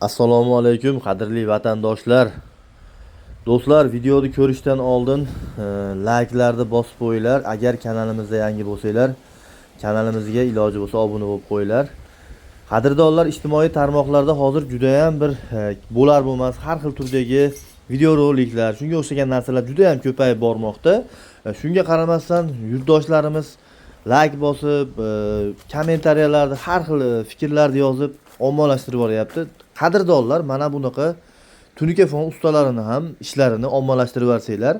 Assalomu alaykum qadrli vatandoshlar. Do'stlar, videoni ko'rishdan oldin like'larni bosib qo'yinglar. Agar kanalimizda yangi bo'lsanglar, kanalimizga iloji bo'lsa obuna bo'lib qo'yinglar. Qadrdonlar, ijtimoiy tarmoqlarda hozir juda ham bir bo'lar bo'lmas har xil turdagi videoroliklar, shunga o'xshagan narsalar juda ham ko'payib bormoqda. Shunga qaramasdan yurtdoshlarimiz like bosib, kommentariyalarda har xil fikrlarni yozib ommalashtirib boryapti. Qadrdonlar, mana bunaqa tunikafon ustalarini ham ishlarini ommalashtirib yuborsanglar,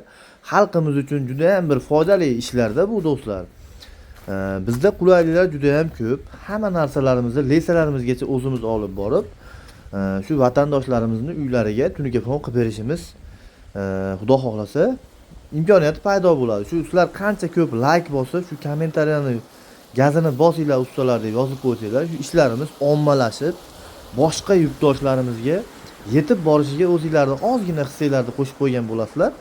xalqimiz uchun juda ham bir foydali ishlarda bu do'stlar. Bizda qulayliklar juda ham ko'p. Hamma narsalarimizni lesalarimizgacha o'zimiz olib borib, shu vatandoshlarimizni uylariga tunikafon qilib berishimiz, xudo xohlasa, imkoniyati paydo bo'ladi. Shu sizlar qancha ko'p like bosib, shu kommentariyani gazini bosinglar ustalar deb yozib qo'ysanglar, shu ishlarimiz ommalashib, boshqa yurtdoshlarimizga yetib borishiga o'zingizlarning ozgina hissanglarni qo'shib qo'ygan bo'lasizlar.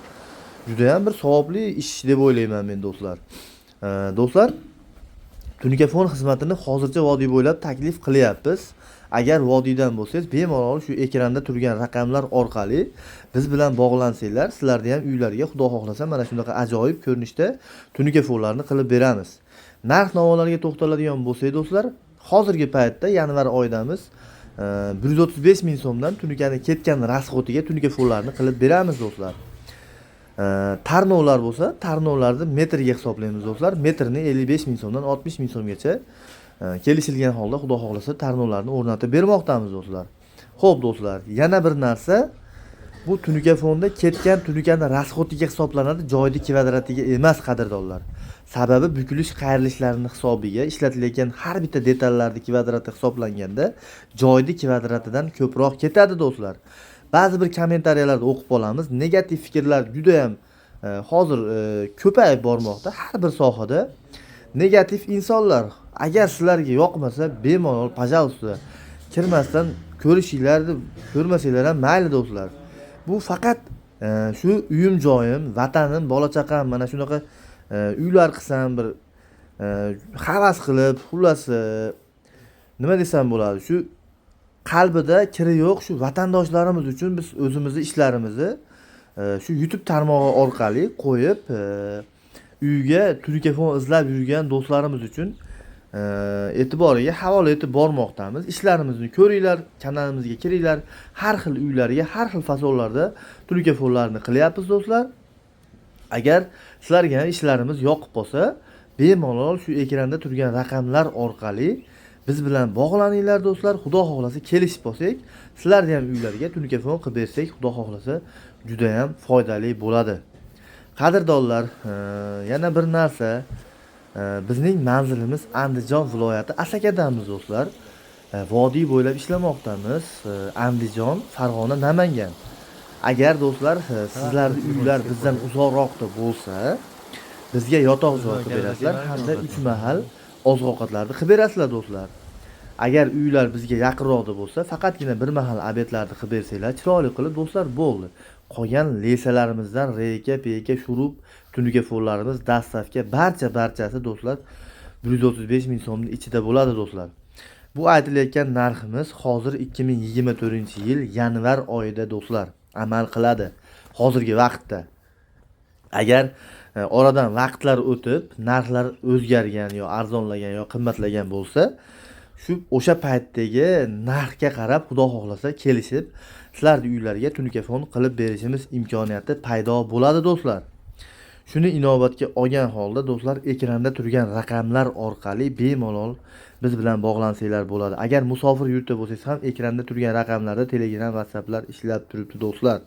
Juda ham bir savobli ish deb o'ylayman men do'stlar. Do'stlar, tunikafon xizmatini hozircha vodiy bo'ylab taklif qilyapmiz. Agar vodiydan bo'lsangiz, bemalol shu ekranda turgan raqamlar orqali biz bilan bog'lansanglar, sizlarni ham uylariga xudo xohlasa mana shunaqa ajoyib ko'rinishda tunikafonlarni qilib beramiz. Narx-navolarga to'xtaladigan bo'lsak do'stlar, hozirgi paytda yanvar oyidamiz. 135 ming so'mdan tunikani ketgan rasxotiga tunikafonlarni qilib beramiz do'stlar. Tarnovlar bo'lsa, tarnovlarni metrga hisoblaymiz do'stlar. Metrini 55 ming so'mdan 60 ming so'mgacha kelishilgan holda xudo xohlasa tarnovlarni o'rnatib bermoqdamiz do'stlar. Xo'p do'stlar, yana bir narsa, bu tunikafonda ketgan tunikani rasxotiga hisoblanadi, joydi kvadratiga emas qadrdonlar. Sababi bukilish qayrilishlarning hisobiga ishlatilayotgan har bitta detallarning kvadrati hisoblanganda joydi kvadratidan ko'proq ketadi do'stlar. Ba'zi bir kommentariyalarda o'qib qolamiz. Negativ fikrlar juda ham hozir ko'payib bormoqda har bir sohada. Negativ insonlar, agar sizlarga yoqmasa, bemalol pajavsta kirmasdan ko'rishinglarni, ko'rmasanglar ham mayli do'stlar. Bu faqat shu uyim joyim, vatanim, bola chaqam mana shunaqa uylar qilsam bir havas qilib, xullas nima desam bo'ladi, shu qalbida kiri yo'q shu vatandoshlarimiz uchun biz o'zimizni ishlarimizni shu YouTube tarmog'i orqali qo'yib, uyga tunikafon izlab yurgan do'stlarimiz uchun e'tiboriga havola etib bormoqdamiz. Ishlarimizni ko'ringlar, kanalimizga kiringlar. Har xil uylarga, har xil fasonlarda tunikafonlarni qilyapmiz do'stlar. Agar sizlarga ishlarimiz yoqib qolsa, bemalol shu ekranda turgan raqamlar orqali biz bilan bog'laninglar do'stlar. Xudo xohlasa kelishib qolsak, sizlarni ham uylariga tunikafon qilib bersak, xudo xohlasa juda ham foydali bo'ladi. Qadrdonlar, yana bir narsa, bizning manzilimiz Andijon viloyati Asakadamiz do'stlar. Vodiy bo'ylab ishlamoqdamiz. Andijon, Farg'ona, Namangan. Agar do'stlar sizlarning uylar bizdan uzoqroqda bo'lsa, bizga yotoq joy qilib berasizlar hamda 3 mahal oziq-ovqatlarni qilib berasizlar do'stlar. Agar uylar bizga yaqinroqda bo'lsa, faqatgina bir mahal obedlarni qilib bersanglar, chiroyli qilib do'stlar bo'ldi. Qolgan lesalarimizdan reyka, peyka, shurup, tunikafonlarimiz dastlabki barchasi do'stlar 135 ming so'mning ichida bo'ladi do'stlar. Bu aytilayotgan narximiz hozir 2024-yil yanvar oyida do'stlar amal qiladi. Hozirgi vaqtda. Agar oradan vaqtlar o'tib, narxlar o'zgargan yo arzonlagan yo qimmatlagan bo'lsa, shu o'sha paytdagi narxga qarab xudo xohlasa kelishib, sizlarning uylariga tunikafon qilib berishimiz imkoniyati paydo bo'ladi do'stlar. Shuni inobatga olgan holda do'stlar, ekranda turgan raqamlar orqali bemalol biz bilan bog'lansanglar bo'ladi. Agar musofir yurtda bo'lsangiz ham ekranda turgan raqamlarda Telegram, WhatsApplar ishlab turibdi do'stlar.